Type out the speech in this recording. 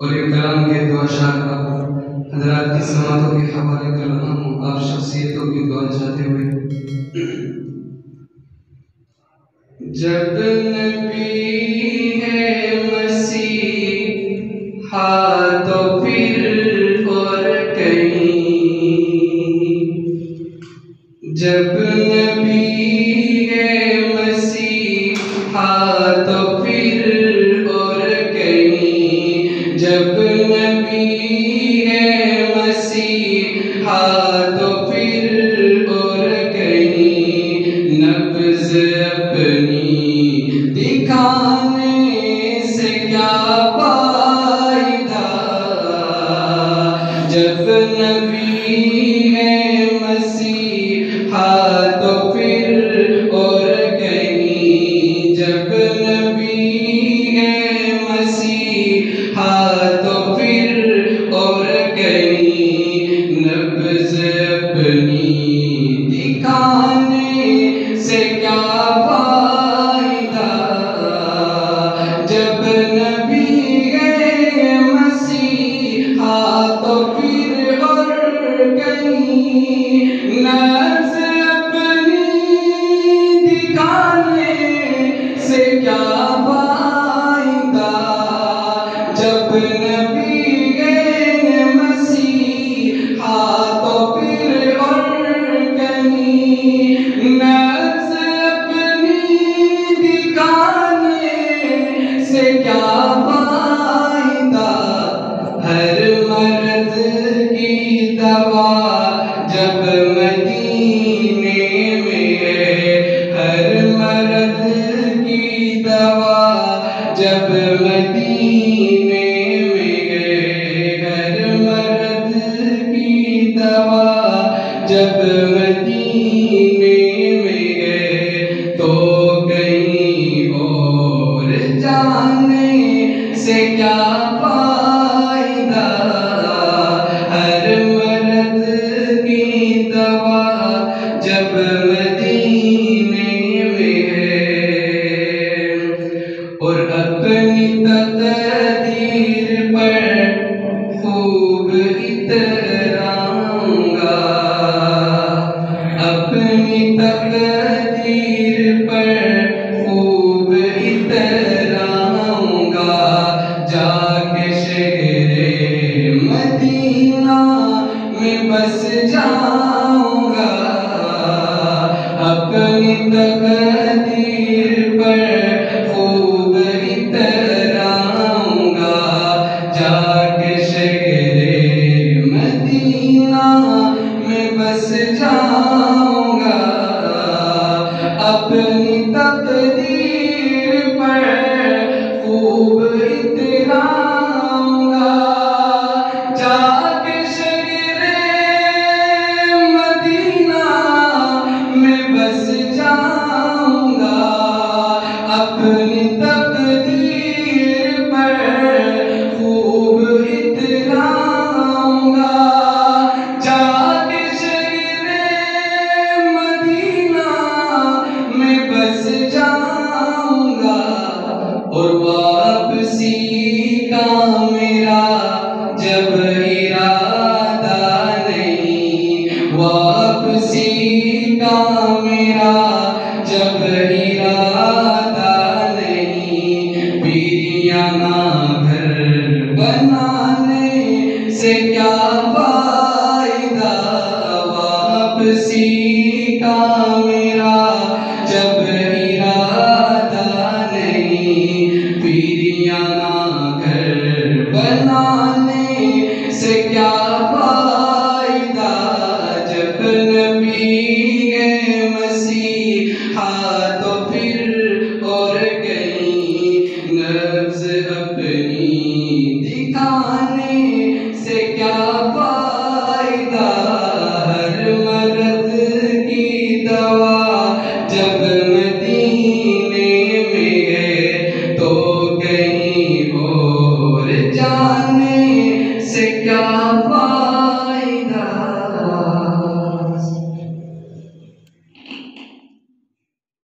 और एक कलाम के दो अशार का हजरात की समातों के हवाले कर रहा हूँ, आप शख्सियतों की दुआ चाहते हुए। जब नबी है मसीहा तो फिर और कहीं, जब नबी है मसीहा तो फिर और कहीं, जब नबी है मसीहा तो फिर और कहीं, नब्ज़ अपनी दिखाने से क्या फायदा, जब नबी है मसीहा तो फिर और कहीं, जब नबी है मसीहा तो फिर और कहीं, नब्ज़ अपनी दिखाने से क्या फायदा, जब नबी है मसीहा तो फिर और कहीं, नब्ज़ अपनी दिखाने से क्या फायदा, जब नबी है मसीहा तो फिर और कहीं, नब्ज़ अपनी दिखाने से क्या फायदा, हर मर्द की दवा जब मदीने में है, हर मर्द की दवा जब मदीने में है, हर मर्द की दवा जब मदीने में है, तो कहीं और जाने से क्या फायदा, हर मर्द की दवा जब मदीने में है। और अपनी तकदीर पर खूब इतराऊंगा, अपनी तकदीर पर खूब इतराऊंगा, जाके शहरे मदीना में बस जाऊंगा, अपनी तकदीर पर खूब इतराऊंगा, जाके शहरे मदीना में बस जाऊंगा, अपनी तकदीर पर खूब इतराऊंगा, जाके शहरे मदीना में बस जाऊंगा, अपनी तकदीर पर खूब इतराऊंगा, जाके शहरे मदीना में बस जाऊंगा। और वापसी का मेरा जब इरादा नहीं, वापसी का मेरा जब इरादा नहीं, पीरियाना घर बनाने से क्या फायदा, वापसी का मेरा जब इरादा नहीं, पीरियाना घर बनाने से क्या फायदा, जब नबी है मसीहा तो फिर और कहीं, नब्ज़ अपनी दिखाने से क्या फायदा। क्या